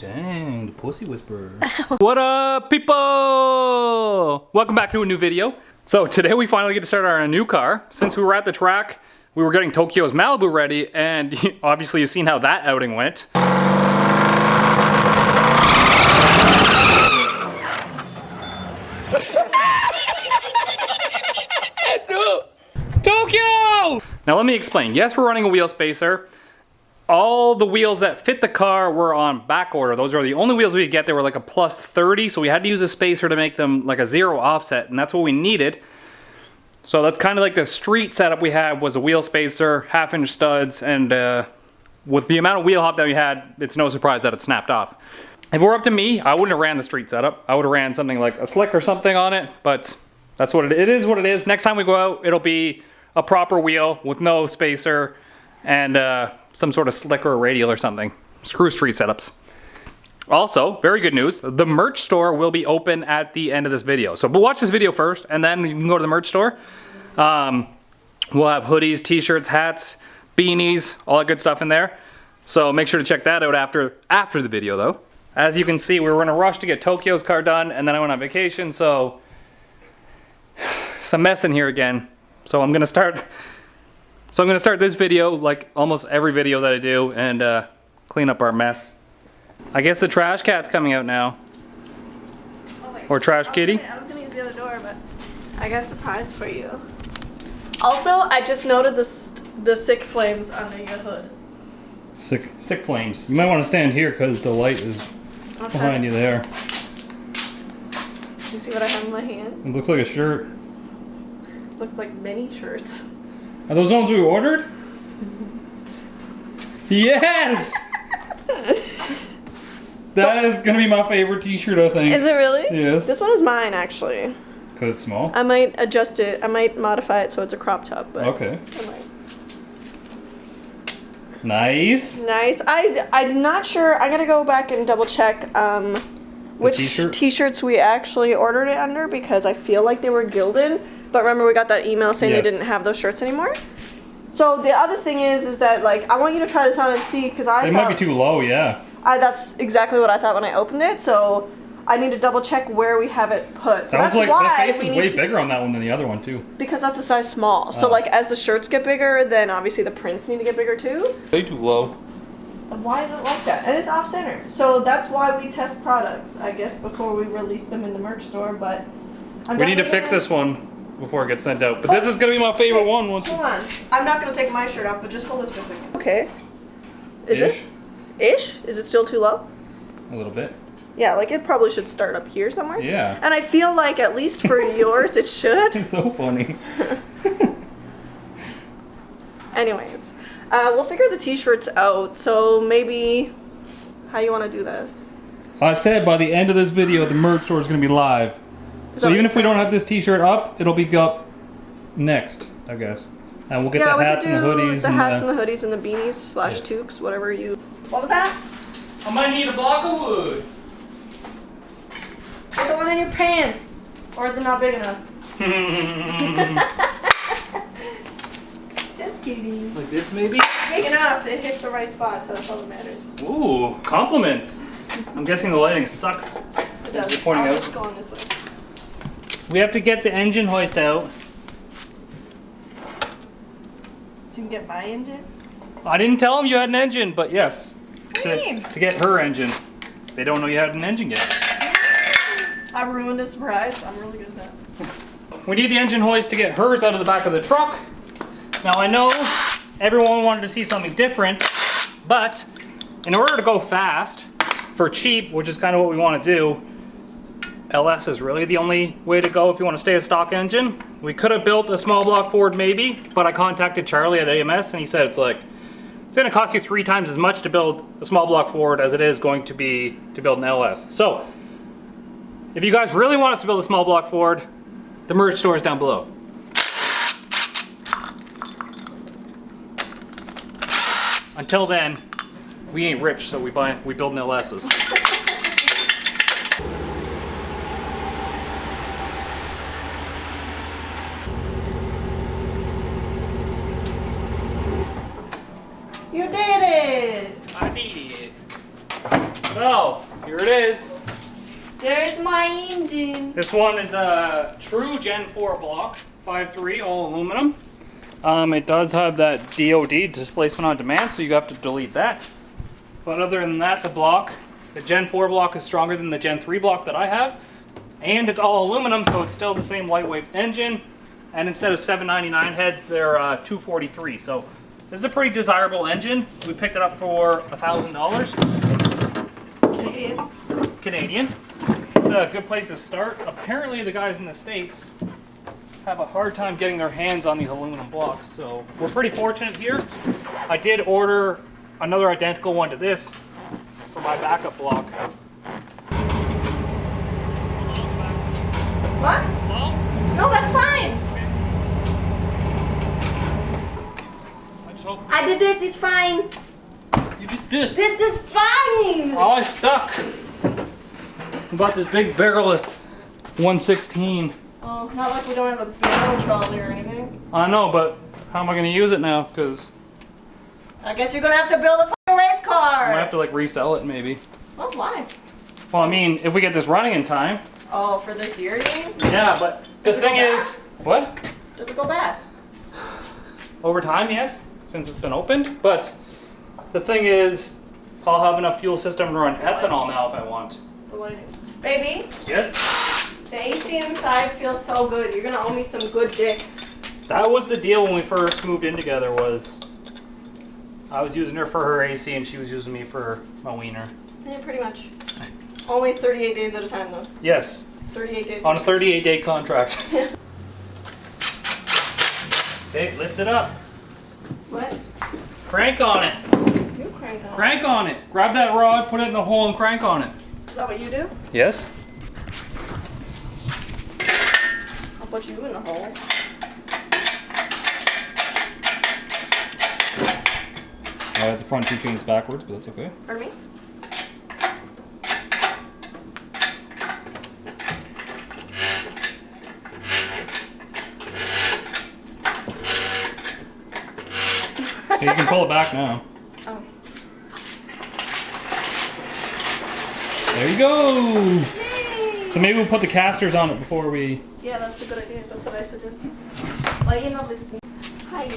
Dang, the pussy whisperer. What up, people? Welcome back to a new video. So today we finally get to start on a new car. Since we were at the track, we were getting Tokyo's Malibu ready, and obviously you've seen how that outing went. Tokyo! Now let me explain. Yes, we're running a wheel spacer. All the wheels that fit the car were on back order. Those are the only wheels we could get. They were like a plus 30, so we had to use a spacer to make them like a 0 offset, and that's what we needed. So that's kind of like the street setup we had was a wheel spacer, 1/2-inch studs, and with the amount of wheel hop that we had, it's no surprise that it snapped off. If it were up to me, I wouldn't have ran the street setup. I would have ran something like a slick or something on it, but that's what it is what it is. Next time we go out, it'll be a proper wheel with no spacer and some sort of slick or radial or something. Screw street setups. Also, very good news, the merch store will be open at the end of this video. So we'll watch this video first, and then you can go to the merch store. We'll have hoodies, t-shirts, hats, beanies, all that good stuff in there. So make sure to check that out after the video though. As you can see, we were in a rush to get Tokyo's car done, and then I went on vacation, so it's a mess in here again. So I'm gonna start this video like almost every video that I do and clean up our mess. I guess the trash cat's coming out now. Oh wait. Or trash kitty. I was gonna use the other door, but I got a surprise for you. Also, I just noted the sick flames under your hood. Sick flames. You might want to stand here because the light is behind you there. You see what I have in my hands? It looks like a shirt. Looks like many shirts. Are those the ones we ordered? Yes! That is gonna be my favorite t-shirt, I think. Is it really? Yes. This one is mine, actually. Because it's small? I might adjust it. I might modify it so it's a crop top, but okay. I might. Nice. Nice. I'm not sure. I gotta go back and double check which t-shirts we actually ordered it under, because I feel like they were gilded. But remember, we got that email saying they didn't have those shirts anymore. So the other thing is that like I want you to try this on and see, because it might be too low, yeah. That's exactly what I thought when I opened it. So I need to double check where we have it put. So that's like why the face is way bigger on that one than the other one too. Because that's a size small. So like as the shirts get bigger, then obviously the prints need to get bigger too. Way too low. Why is it like that? And it's off center. So that's why we test products, I guess, before we release them in the merch store. But we need to fix this one before it gets sent out. But this is gonna be my favorite one. Hold on. I'm not gonna take my shirt off, but just hold this for a second. Okay. Is Ish? it? Ish? Is it still too low? A little bit. Yeah, like it probably should start up here somewhere. Yeah. And I feel like at least for yours it should. It's so funny. Anyways, we'll figure the t-shirts out. So maybe, how you want to do this? I said by the end of this video the merch store is gonna be live. So even if we don't have this t-shirt up, it'll be up next, I guess. And we'll get the hats and the hoodies. The hats and the hoodies and the beanies slash toques, whatever you... What was that? I might need a block of wood. Put the one in your pants. Or is it not big enough? Just kidding. Like this maybe? Big enough. It hits the right spot, so that's all that matters. Ooh, compliments. I'm guessing the lighting sucks. It does. You're pointing I'll out. just go on this way. We have to get the engine hoist out. So you can get my engine? I didn't tell them you had an engine, but yes. What do you mean? To get her engine. They don't know you had an engine yet. I ruined a surprise. I'm really good at that. We need the engine hoist to get hers out of the back of the truck. Now I know everyone wanted to see something different, but in order to go fast, for cheap, which is kind of what we want to do, LS is really the only way to go if you want to stay a stock engine. We could have built a small block Ford maybe, but I contacted Charlie at AMS and he said it's going to cost you 3 times as much to build a small block Ford as it is going to be to build an LS. So, if you guys really want us to build a small block Ford, the merch store is down below. Until then, we ain't rich, so we build an LS's. You did it! I did it. So, here it is. There's my engine. This one is a true Gen 4 block, 5.3, all aluminum. It does have that DOD, displacement on demand, so you have to delete that. But other than that, the Gen 4 block is stronger than the Gen 3 block that I have. And it's all aluminum, so it's still the same lightweight engine. And instead of 799 heads, they're 243. So this is a pretty desirable engine. We picked it up for $1,000. Canadian. It's a good place to start. Apparently the guys in the States have a hard time getting their hands on these aluminum blocks, so we're pretty fortunate here. I did order another identical one to this for my backup block. What? Slow? No, that's fine. I just hope I did this, it's fine. you did this. This is fine. Oh, I stuck. I bought this big barrel of 116. Oh, not like we don't have a barrel trolley or anything. I know, but how am I going to use it now? Because I guess you're gonna have to build a fucking race car. I might have to like resell it maybe. Oh, why? Well, I mean, if we get this running in time. Oh, for this year, you mean? Yeah, but the Does it thing go is, what? Does it go bad? Over time, yes, since it's been opened. But the thing is, I'll have enough fuel system to run ethanol now if I want. The lighting. Baby, Yes? the AC inside feels so good. You're gonna owe me some good dick. That was the deal when we first moved in together. Was I was using her for her AC and she was using me for my wiener. Yeah, pretty much. Only 38 days at a time, though. Yes, 38 days. on a 38-day contract. Hey, lift it up. What? Crank on it. You crank on. Crank on it. Grab that rod, put it in the hole, and crank on it. Is that what you do? Yes. I'll put you in the hole. I had the front two chains backwards, but that's okay. Pardon me? Okay, you can pull it back now. Oh. There you go. Yay! So maybe we'll put the casters on it before we... Yeah, that's a good idea. That's what I suggested. Well, you know this thing. Hi.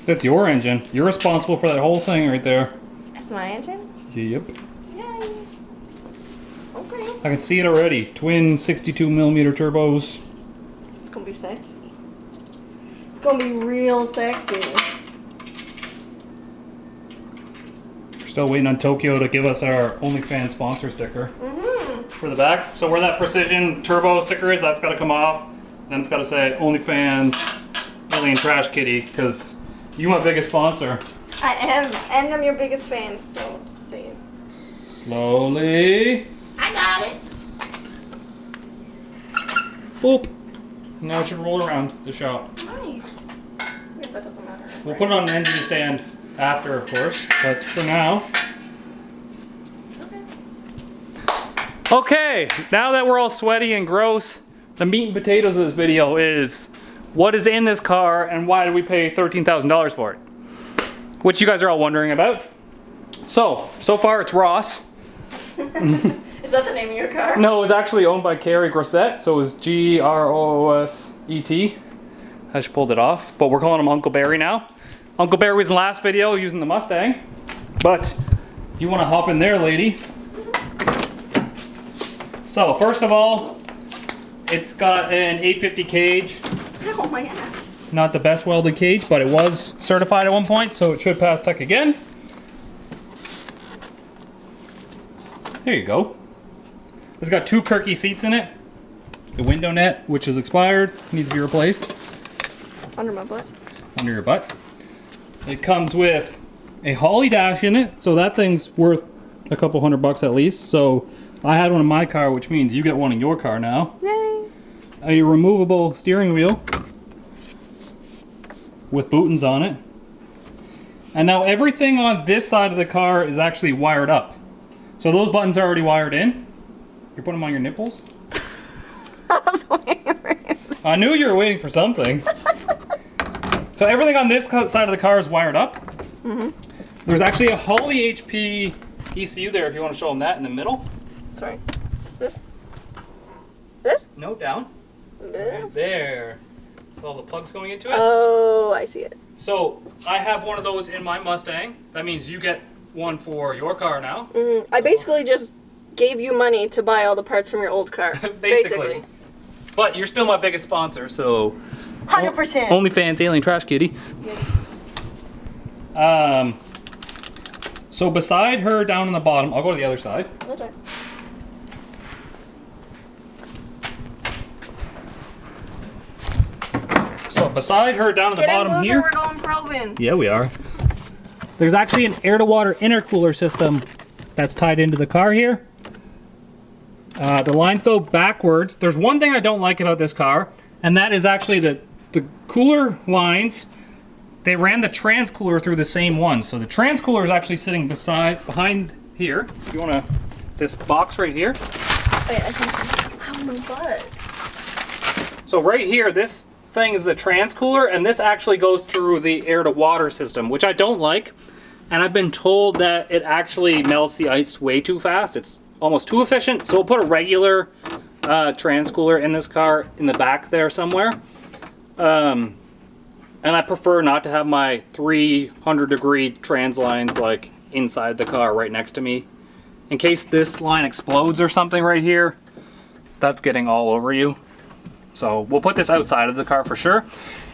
That's your engine. You're responsible for that whole thing right there. That's my engine? Yep. Yay. Okay. I can see it already. Twin 62mm turbos. It's gonna be sexy. It's gonna be real sexy. We're still waiting on Tokyo to give us our OnlyFans sponsor sticker for the back. So where that precision turbo sticker is, that's got to come off. Then it's got to say OnlyFans Alien Trash Kitty, because you're my biggest sponsor. I am, and I'm your biggest fan, so just saying. Slowly. I got it. Boop. Now it should roll around the shop. Nice. I guess that doesn't matter. We'll put it on an engine stand after, of course, but for now. Okay, now that we're all sweaty and gross, the meat and potatoes of this video is what is in this car and why did we pay $13,000 for it? Which you guys are all wondering about. So far it's Ross. Is that the name of your car? No, it was actually owned by Carrie Grosset, so it was Grosset. I just pulled it off, but we're calling him Uncle Barry now. Uncle Barry was in the last video using the Mustang, but you want to hop in there, lady. So first of all, it's got an 850 cage. Ow, my ass. Not the best welded cage, but it was certified at one point, so it should pass tech again. There you go. It's got 2 Kirky seats in it. The window net, which is expired, needs to be replaced. Under my butt. Under your butt. It comes with a Holly dash in it, so that thing's worth a couple $100 at least. So I had one in my car, which means you get one in your car now. Yay. A removable steering wheel with buttons on it. And now everything on this side of the car is actually wired up. So those buttons are already wired in. You're putting them on your nipples? I was waiting for it. I knew you were waiting for something. So everything on this side of the car is wired up. There's actually a Holley HP ECU there if you want to show them that in the middle. Sorry. This? This? No, down. This? Right there. With all the plugs going into it. Oh, I see it. So I have one of those in my Mustang. That means you get one for your car now. I basically just gave you money to buy all the parts from your old car. Basically. But you're still my biggest sponsor, so 100%. OnlyFans Alien Trash Kitty. So beside her down on the bottom, I'll go to the other side. Okay. So beside her down at the bottom here. We're going probing. Yeah, we are. There's actually an air-to-water intercooler system that's tied into the car here. The lines go backwards. There's one thing I don't like about this car, and that is actually the cooler lines. They ran the transcooler through the same one. So the transcooler is actually sitting behind here. If you want to, this box right here. Wait, I can see. Ow, my butt. So right here, this thing is the transcooler, and this actually goes through the air-to-water system, which I don't like. And I've been told that it actually melts the ice way too fast. It's almost too efficient. So we'll put a regular transcooler in this car in the back there somewhere. And I prefer not to have my 300-degree trans lines like inside the car right next to me. In case this line explodes or something right here, that's getting all over you. So we'll put this outside of the car for sure.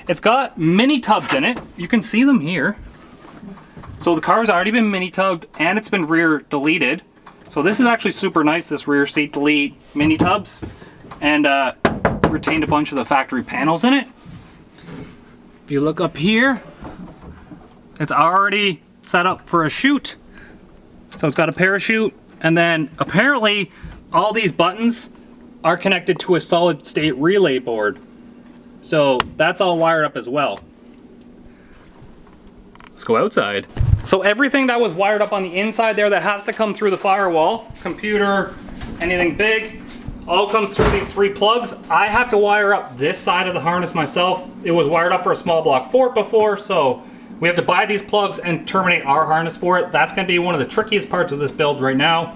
It's got mini tubs in it. You can see them here. So the car's already been mini tubbed and it's been rear deleted. So this is actually super nice, this rear seat delete mini tubs. And retained a bunch of the factory panels in it. If you look up here, it's already set up for a chute. So it's got a parachute, and then apparently all these buttons are connected to a solid state relay board. So that's all wired up as well. Let's go outside. So everything that was wired up on the inside there that has to come through the firewall, computer, anything big, all comes through these 3 plugs. I have to wire up this side of the harness myself. It was wired up for a small block Ford before, so we have to buy these plugs and terminate our harness for it. That's gonna be one of the trickiest parts of this build right now.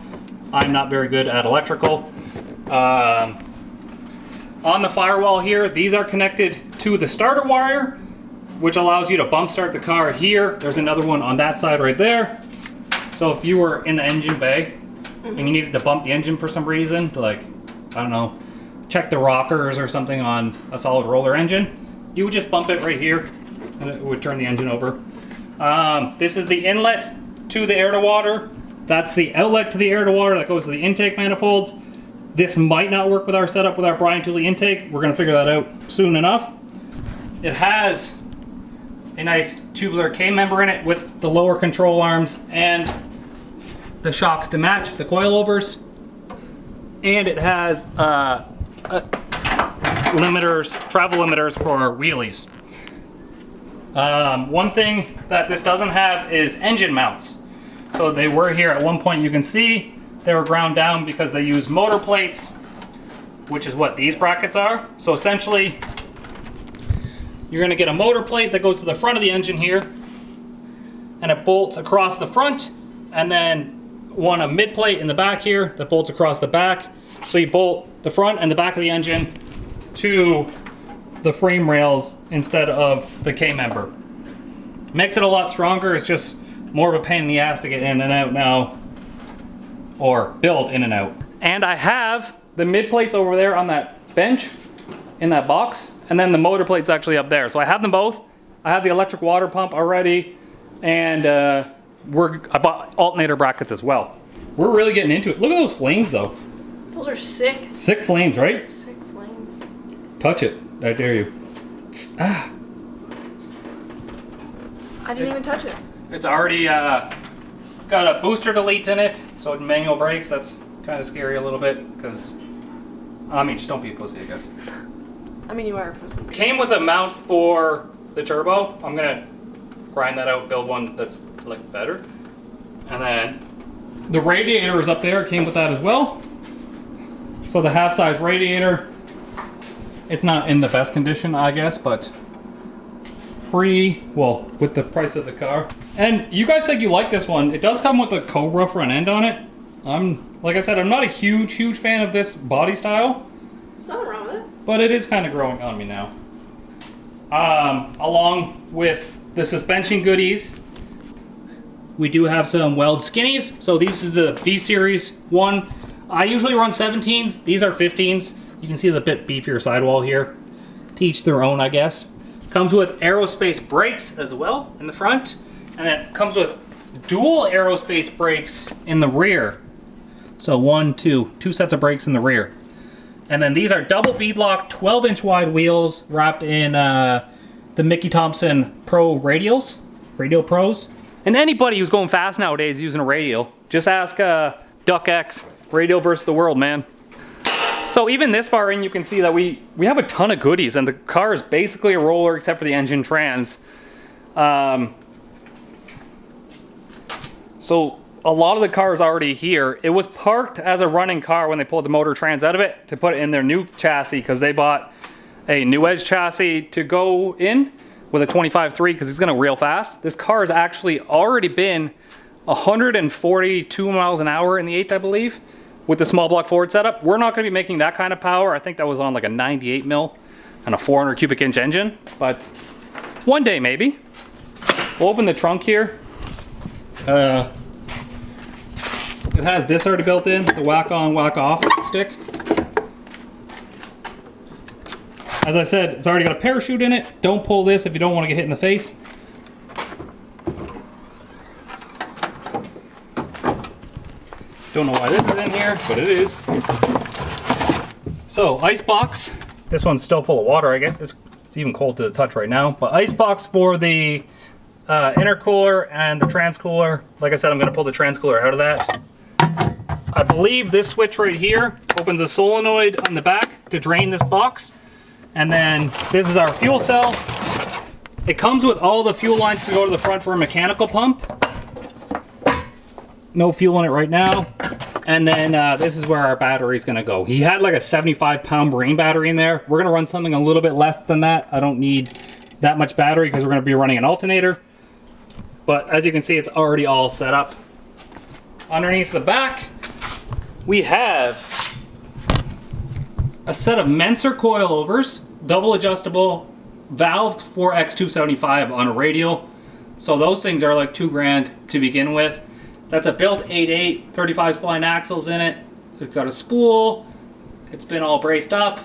I'm not very good at electrical. On the firewall here, these are connected to the starter wire, which allows you to bump start the car here. There's another one on that side right there. So if you were in the engine bay and you needed to bump the engine for some reason to, like, I don't know, check the rockers or something on a solid roller engine, you would just bump it right here and it would turn the engine over. This is the inlet to the air-to-water. That's the outlet to the air-to-water that goes to the intake manifold. This might not work with our setup with our Brian Tooley intake. We're gonna figure that out soon enough. It has a nice tubular K-member in it with the lower control arms and the shocks to match the coilovers. And it has limiters, travel limiters for wheelies. One thing that this doesn't have is engine mounts. So they were here at one point, you can see they were ground down because they use motor plates, which is what these brackets are. So essentially, you're gonna get a motor plate that goes to the front of the engine here, and it bolts across the front, and then a mid plate in the back here that bolts across the back. So you bolt the front and the back of the engine to the frame rails instead of the K-member. Makes it a lot stronger. It's just more of a pain in the ass to get in and out now, or build in and out. And I have the mid plates over there on that bench in that box, and then the motor plate's actually up there. So I have them both. I have the electric water pump already, and I bought alternator brackets as well. We're really getting into it. Look at those flames though. Those are sick. Sick flames, right? Sick flames. Touch it. I dare you. Ah. I didn't even touch it. It's already got a booster delete in it, so manual brakes. That's kind of scary a little bit, because, I mean, just don't be a pussy, I guess. I mean, you are a pussy. It came with a mount for the turbo. I'm gonna grind that out, build one that's like better. And then the radiator is up there. It came with that as well. So the half-size radiator, it's not in the best condition, I guess, but free, well, with the price of the car. And you guys said you like this one. It does come with a Cobra front end on it. Like I said, I'm not a huge fan of this body style. There's nothing wrong with it. But it is kind of growing on me now. Along with the suspension goodies, we do have some Weld skinnies. So these is the B series one. I usually run 17s. These are 15s. You can see the bit beefier sidewall here. To each their own, I guess. Comes with aerospace brakes as well in the front. And it comes with dual aerospace brakes in the rear. So two sets of brakes in the rear. And then these are double beadlock 12-inch wide wheels wrapped in the Mickey Thompson Pro radials, Radial Pros. And anybody who's going fast nowadays using a radial, just ask Duck X, Radial versus the world, man. So even this far in, you can see that we have a ton of goodies, and the car is basically a roller except for the engine trans. So a lot of the car is already here. It was parked as a running car when they pulled the motor trans out of it to put it in their new chassis because they bought a new Edge chassis to go in with a 25.3 because it's going to real fast. This car has actually already been 142 miles an hour in the 8th, I believe, with the small block forward setup. We're not going to be making that kind of power. I think that was on like a 98 mil and a 400 cubic inch engine, but one day maybe. We'll open the trunk here. It has this already built in, the whack on, whack off stick. As I said, it's already got a parachute in it. Don't pull this if you don't want to get hit in the face. Don't know why this is in here, but it is. So, ice box. This one's still full of water, I guess. It's even cold to the touch right now. But ice box for the intercooler and the transcooler. Like I said, I'm going to pull the transcooler out of that. I believe this switch right here opens a solenoid on the back to drain this box. And then this is our fuel cell. It comes with all the fuel lines to go to the front for a mechanical pump. No fuel in it right now. And then this is where our battery is going to go. He had like a 75-pound marine battery in there. We're going to run something a little bit less than that. I don't need that much battery because we're going to be running an alternator. But as you can see, it's already all set up. Underneath the back, we have a set of Menser coilovers, double adjustable, valved 4X275 on a radial. So those things are like $2,000 to begin with. That's a built 8.8, 35 spline axles in it. It's got a spool. It's been all braced up.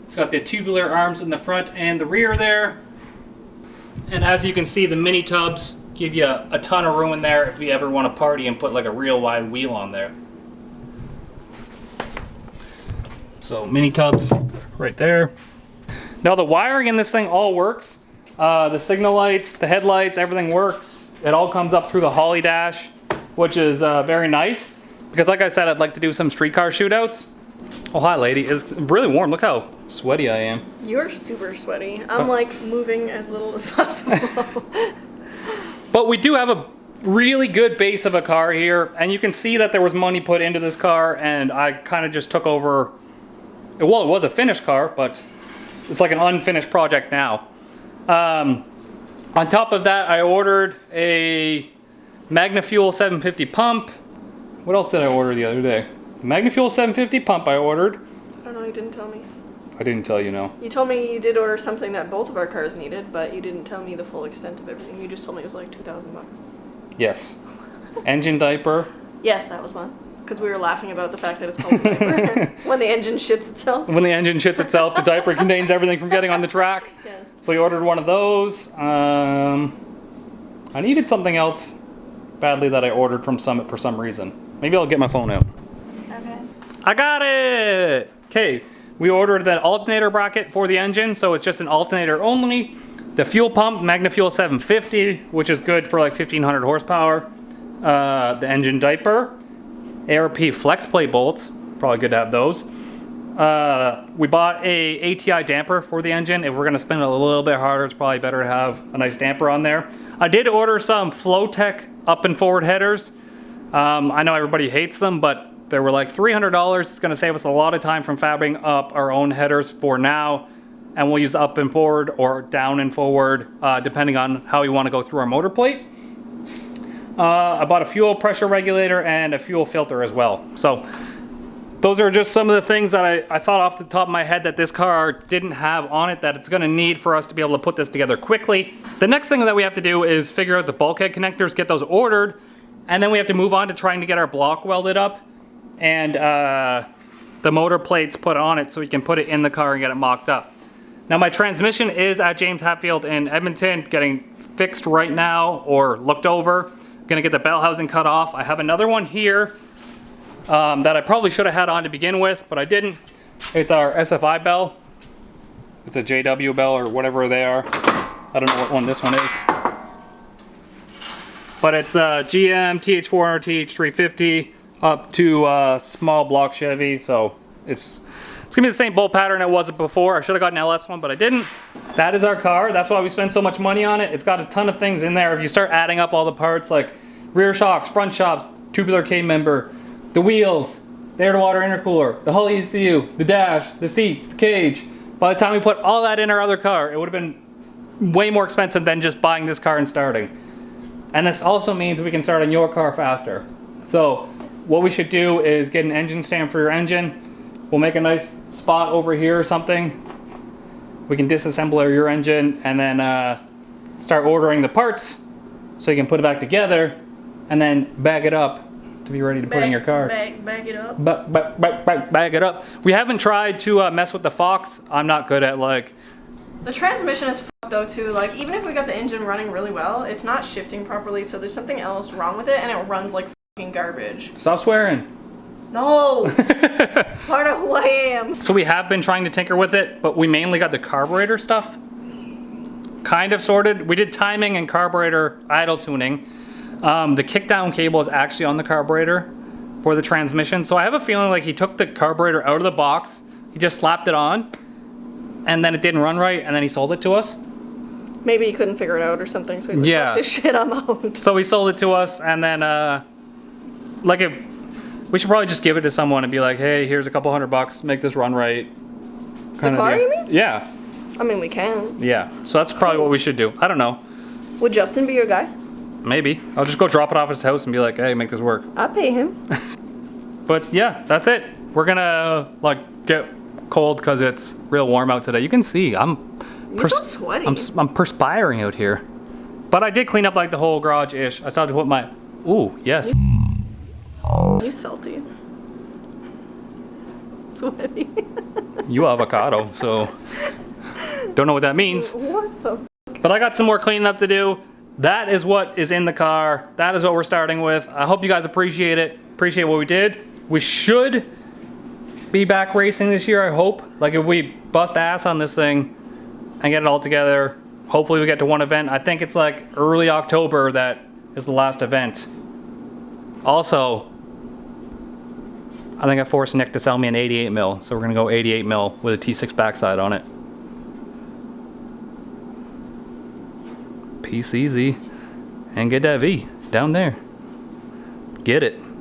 It's got the tubular arms in the front and the rear there. And as you can see, the mini tubs give you a ton of room in there if you ever want to party and put like a real wide wheel on there. So mini tubs right there. Now the wiring in this thing all works. The signal lights, the headlights, everything works. It all comes up through the Holly dash, which is very nice. Because like I said, I'd like to do some streetcar shootouts. Oh, hi lady, it's really warm. Look how sweaty I am. You're super sweaty. I'm like moving as little as possible. But we do have a really good base of a car here. And you can see that there was money put into this car. And I kind of just took over. Well, it was a finished car, but it's like an unfinished project now. On top of that, I ordered a MagnaFuel 750 pump. What else did I order the other day? The MagnaFuel 750 pump I ordered. I don't know, you didn't tell me. I didn't tell you, no. You told me you did order something that both of our cars needed, but you didn't tell me the full extent of everything. You just told me it was like $2,000. Yes. Engine diaper. Yes, that was one. Because we were laughing about the fact that it's called a diaper. When the engine shits itself. When the engine shits itself, the diaper contains everything from getting on the track. Yes. So we ordered one of those. I needed something else badly that I ordered from Summit for some reason. Maybe I'll get my phone out. Okay. I got it! Okay, we ordered that alternator bracket for the engine, so it's just an alternator only. The fuel pump, MagnaFuel 750, which is good for like 1,500 horsepower. The engine diaper. ARP flex plate bolts, probably good to have those. We bought a ATI damper for the engine. If we're going to spin it a little bit harder, it's probably better to have a nice damper on there. I did order some Flowtech up and forward headers. I know everybody hates them, but they were like $300. It's going to save us a lot of time from fabbing up our own headers for now. And we'll use up and forward or down and forward, depending on how we want to go through our motor plate. I bought a fuel pressure regulator and a fuel filter as well. So those are just some of the things that I thought off the top of my head that this car didn't have on it that it's gonna need for us to be able to put this together quickly. The next thing that we have to do is figure out the bulkhead connectors, get those ordered, and then we have to move on to trying to get our block welded up and the motor plates put on it so we can put it in the car and get it mocked up. Now my transmission is at James Hatfield in Edmonton, getting fixed right now or looked over. Gonna get the bell housing cut off. I have another one here that I probably should have had on to begin with, but I didn't. It's our SFI bell. It's a JW bell or whatever they are. I don't know what one this one is. But it's GM TH400, TH350 up to small block Chevy. So it's gonna be the same bolt pattern it was before. I should have got an LS one, but I didn't. That is our car. That's why we spend so much money on it. It's got a ton of things in there. If you start adding up all the parts like rear shocks, front shocks, tubular K member, the wheels, the air-to-water intercooler, the Hull ECU, the dash, the seats, the cage. By the time we put all that in our other car, it would have been way more expensive than just buying this car and starting. And this also means we can start on your car faster. So what we should do is get an engine stamp for your engine. We'll make a nice spot over here or something. We can disassemble your engine and then start ordering the parts so you can put it back together and then bag it up to be ready to put in your car. Bag it up. Bag it up. We haven't tried to mess with the Fox. I'm not good at like... The transmission is fucked though too. Like even if we got the engine running really well, it's not shifting properly, so there's something else wrong with it and it runs like fucking garbage. Stop swearing. No! It's part of who I am. So we have been trying to tinker with it, but we mainly got the carburetor stuff kind of sorted. We did timing and carburetor idle tuning. The kickdown cable is actually on the carburetor for the transmission. So I have a feeling like he took the carburetor out of the box, he just slapped it on, and then it didn't run right, and then he sold it to us. Maybe he couldn't figure it out or something, so he's like, yeah. Fuck this shit, I'm out. So he sold it to us, and then like if we should probably just give it to someone and be like, hey, here's a couple $100, make this run right. The car, you mean? Yeah. I mean, we can. Yeah. So that's probably what we should do. I don't know. Would Justin be your guy? Maybe. I'll just go drop it off at his house and be like, hey, make this work. I'll pay him. But yeah, that's it. We're gonna like get cold because it's real warm out today. You can see I'm You're so sweaty. I'm perspiring out here. But I did clean up like the whole garage-ish. I started to put my... Ooh, yes. He's salty. Sweaty. You avocado, so... Don't know what that means. What the But I got some more cleaning up to do. That is what is in the car. That is what we're starting with. I hope you guys appreciate it. Appreciate what we did. We should be back racing this year, I hope. Like if we bust ass on this thing and get it all together, hopefully we get to one event. I think it's like early October that is the last event. Also, I think I forced Nick to sell me an 88 mil, so we're gonna go 88 mil with a T6 backside on it. Peace easy, and get that V down there. Get it.